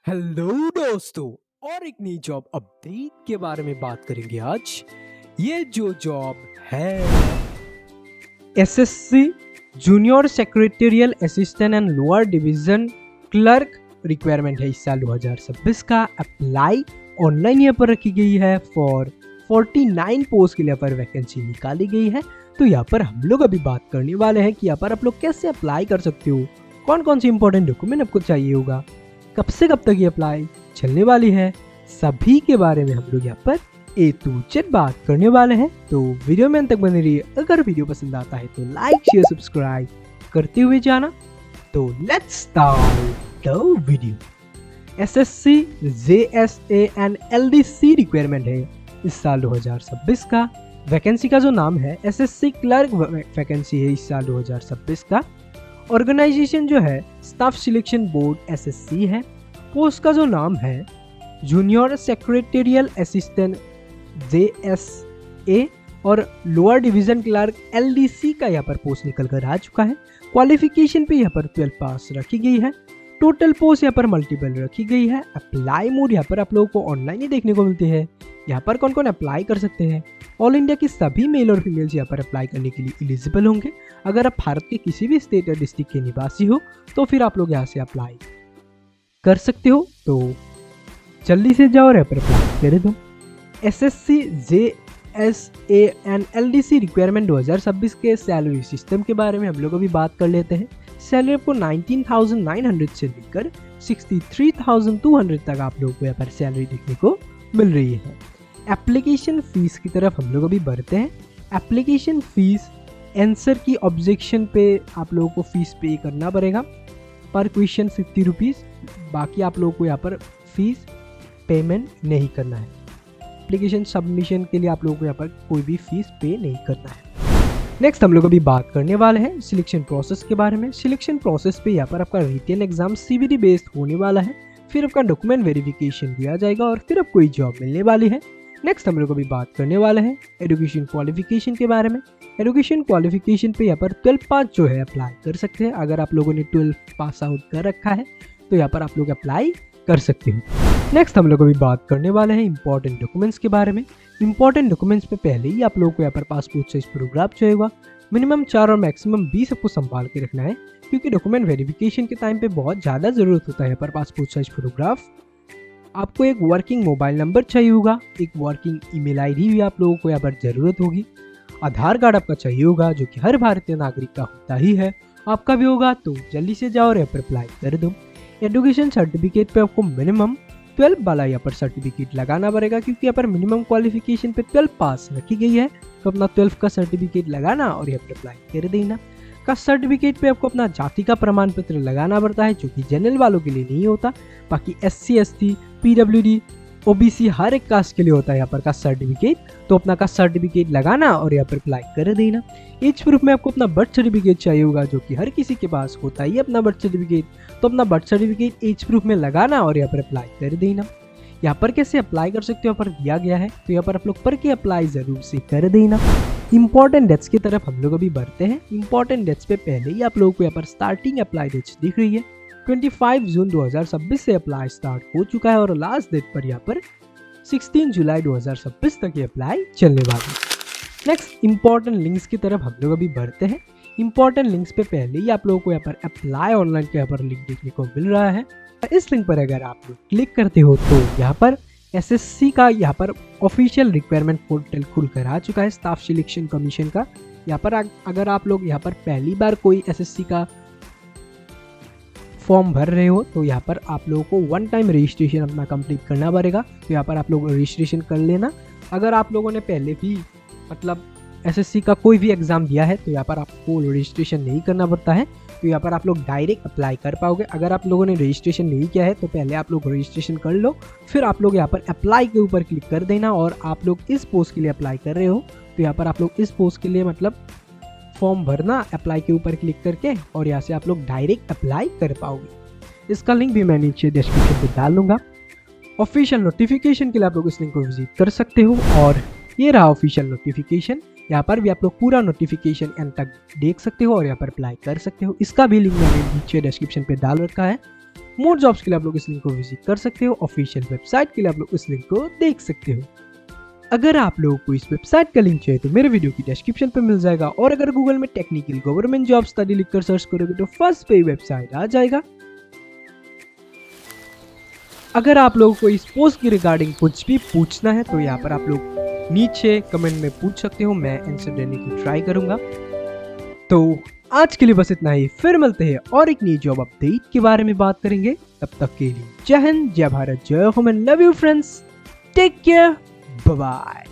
Hello दोस्तों, और एक नई जॉब अपडेट के बारे में बात करेंगे आज। ये जो जॉब है SSC junior secretarial assistant and lower division clerk requirement है इस साल 2026 का। अप्लाई ऑनलाइन यहाँ पर रखी गई है फॉर 49 पोस्ट के लिए यहाँ पर वैकेंसी निकाली गई है। तो यहाँ पर हम लोग अभी बात करने वाले हैं कि यहाँ पर आप लोग कैसे अप्लाई कर सकते हो, कौन कौन सी इंपॉर्टेंट डॉक्यूमेंट आपको चाहिए होगा, कब से कब तक ये अप्लाई चलने वाली है, सभी के बारे में हम लोग यहाँ पर ए टू जेड बात करने वाले हैं। तो वीडियो में अंत तक बने रहिए। अगर वीडियो पसंद आता है तो लाइक शेयर सब्सक्राइब करते हुए जाना। तो let's start the video. SSC JSA and LDC requirement है इस साल 2026 का। वैकेंसी का जो नाम है एसएससी क्लर्क वैकेंसी है इस साल 2026 का। ऑर्गेनाइजेशन जो है स्टाफ सिलेक्शन बोर्ड एसएससी है। पोस्ट का जो नाम है जूनियर सेक्रेटरियल असिस्टेंट जेएसए और लोअर डिवीजन क्लर्क एलडीसी का यहाँ पर पोस्ट निकल कर आ चुका है। क्वालिफिकेशन पे यहाँ पर 12 पास रखी गई है। टोटल पोस्ट यहाँ पर मल्टीपल रखी गई है। अप्लाई मोड यहाँ पर आप लोगों को ऑनलाइन ही देखने को मिलती है। यहाँ पर कौन कौन अप्लाई कर सकते हैं, ऑल इंडिया की सभी मेल और फीमेल्स यहाँ पर अप्लाई करने के लिए एलिजिबल होंगे। अगर आप भारत के किसी भी स्टेट या डिस्ट्रिक्ट के निवासी हो तो फिर आप लोग यहाँ से अप्लाई कर सकते हो। तो जल्दी से जाओ और यहाँ पर अप्लाई कर दो। SSC JSA and LDC requirement 2026 के सैलरी सिस्टम के बारे में हम लोग अभी बात कर लेते हैं। सैलरी आपको 19,900 से लेकर 63,200 तक आप लोगों को यहाँ पर सैलरी देखने को मिल रही है। एप्लीकेशन फीस की तरफ हम लोग अभी बढ़ते हैं। एप्लीकेशन फीस आंसर की ऑब्जेक्शन पे आप लोगों को फीस पे करना पड़ेगा। पर क्वेश्चन 50 रुपीज़। बाकी आप लोगों को यहाँ पर फीस पेमेंट नहीं करना है। एप्लीकेशन सबमिशन के लिए आप लोगों को यहाँ पर कोई भी फीस पे नहीं करना है। नेक्स्ट हम लोग अभी बात करने वाले हैं सिलेक्शन प्रोसेस के बारे में। सिलेक्शन प्रोसेस पे यहाँ पर आपका रिटन एग्जाम सीबीटी बेस्ड होने वाला है। फिर आपका डॉक्यूमेंट वेरिफिकेशन दिया जाएगा और फिर आपको कोई जॉब मिलने वाली है। नेक्स्ट हम लोग अभी बात करने वाले हैं एजुकेशन क्वालिफिकेशन के बारे में। एजुकेशन क्वालिफिकेशन पे यहाँ पर 12 पास जो है अप्लाई कर सकते हैं। अगर आप लोगों ने 12 पास आउट कर रखा है तो यहाँ पर आप लोग अप्लाई कर सकते हो। नेक्स्ट हम लोग अभी बात करने वाले हैं इंपॉर्टेंट डॉक्यूमेंट्स के बारे में। इंपॉर्टेंट डॉक्यूमेंट्स पे पहले ही आप लोगों को यहाँ पर पासपोर्ट साइज फोटोग्राफ चाहिए। मिनिमम 4 और मैक्सिमम 20 आपको संभाल के रखना है, क्योंकि डॉक्यूमेंट वेरिफिकेशन के टाइम पे बहुत ज़्यादा ज़रूरत होता है यहाँ पर पासपोर्ट साइज फोटोग्राफ। आपको एक वर्किंग मोबाइल नंबर चाहिए होगा, एक वर्किंग ईमेल आईडी भी आप लोगों को यहाँ पर ज़रूरत होगी। आधार कार्ड आपका चाहिए होगा जो कि हर भारतीय नागरिक का होता ही है, आपका भी होगा। तो जल्दी से जाओ और यहाँ पर अप्लाई कर दो। एजुकेशन सर्टिफिकेट पे आपको मिनिमम 12 वाला यहाँ पर सर्टिफिकेट लगाना पड़ेगा, क्योंकि यहाँ पर मिनिमम क्वालिफिकेशन पे 12 पास रखी गई है। तो अपना 12 का सर्टिफिकेट लगाना और यहाँ पर अप्लाई कर देना। कास्ट सर्टिफिकेट पे आपको अपना जाति का प्रमाण पत्र लगाना पड़ता है, जो कि जनरल वालों के लिए नहीं होता। बाकी SC ST PWD OBC हर एक कास्ट के लिए होता है यहाँ पर कास्ट सर्टिफिकेट। तो अपना कास्ट सर्टिफिकेट लगाना और यहाँ पर अप्लाई कर देना। एज प्रूफ में आपको अपना बर्थ सर्टिफिकेट चाहिए होगा, जो कि हर किसी के पास होता ही अपना बर्थ सर्टिफिकेट। तो अपना बर्थ सर्टिफिकेट एज प्रूफ में लगाना और यहाँ पर अप्लाई कर देना। यहाँ पर कैसे अप्लाई कर सकते हो यहाँ पर दिया गया है, तो यहाँ पर आप लोग पढ़ के अप्लाई जरूर से कर देना। इंपॉर्टेंट डेट्स की तरफ हम लोग अभी बढ़ते हैं। इंपॉर्टेंट डेट्स पे पहले ही आप लोगों को यहाँ पर स्टार्टिंग अप्लाई डेट्स दिख रही है। 25 जून 2026 से अप्लाई स्टार्ट हो चुका है और लास्ट डेट पर यहाँ पर 16 जुलाई 2026 तक ये अप्लाई चलने वाली है। नेक्स्ट इंपॉर्टेंट लिंक्स की तरफ हम लोग अभी बढ़ते हैं। इंपॉर्टेंट लिंक्स पे पहले ही आप लोगों को यहाँ पर अप्लाई ऑनलाइन का यहाँ पर लिंक देखने को मिल रहा है। इस लिंक पर अगर आप लोग क्लिक करते हो तो यहाँ पर एसएससी का यहाँ पर ऑफिशियल रिक्वायरमेंट पोर्टल खुल कर आ चुका है स्टाफ सिलेक्शन कमीशन का। यहाँ पर अगर आप लोग यहाँ पर पहली बार कोई एसएससी का फॉर्म भर रहे हो तो यहाँ पर आप लोगों को 1 टाइम रजिस्ट्रेशन अपना कंप्लीट करना पड़ेगा। तो यहाँ पर आप लोग रजिस्ट्रेशन कर लेना। अगर आप लोगों ने पहले भी मतलब एसएससी का कोई भी एग्ज़ाम दिया है तो यहाँ पर आपको रजिस्ट्रेशन नहीं करना पड़ता है। तो यहाँ पर आप लोग डायरेक्ट अप्लाई कर पाओगे। अगर आप लोगों ने रजिस्ट्रेशन नहीं किया है तो पहले आप लोग रजिस्ट्रेशन कर लो, फिर आप लोग यहाँ पर अप्लाई के ऊपर क्लिक कर देना। और आप लोग इस पोस्ट के लिए अप्लाई कर रहे हो तो यहाँ पर आप लोग इस पोस्ट के लिए मतलब फॉर्म भरना, अप्लाई के ऊपर क्लिक करके, और यहाँ से आप लोग डायरेक्ट अप्लाई कर पाओगे। इसका लिंक भी मैं नीचे डिस्क्रिप्शन पे डाल दूंगा। ऑफिशियल नोटिफिकेशन के लिए आप लोग इस लिंक को विजिट कर सकते हो। और ये रहा ऑफिशियल नोटिफिकेशन। यहाँ पर भी आप लोग पूरा नोटिफिकेशन एंड तक देख सकते हो और यहाँ पर अप्लाई कर सकते हो। इसका भी लिंक मैंने नीचे डिस्क्रिप्शन पे डाल रखा है। मोर जॉब्स के लिए आप लोग इस लिंक को विजिट कर सकते हो। ऑफिशियल वेबसाइट के लिए आप लोग इस लिंक को देख सकते हो। अगर आप लोगों को इस वेबसाइट का लिंक चाहिए तो मेरे वीडियो की डिस्क्रिप्शन पे मिल जाएगा, और अगर गूगल में टेक्निकल गवर्नमेंट जॉब स्टडी लिखकर सर्च करोगे तो फर्स्ट पे वेबसाइट आ जाएगा। अगर आप लोगों को इस पोस्ट की रिगार्डिंग कुछ भी पूछना है तो यहाँ पर आप लोग नीचे कमेंट में पूछ सकते हो, मैं आंसर देने की ट्राई करूंगा। तो आज के लिए बस इतना ही, फिर मिलते हैं और एक नई जॉब अपडेट के बारे में बात करेंगे। तब तक के लिए जय हिंद, जय भारत, जय home and love you friends, take care, bye bye.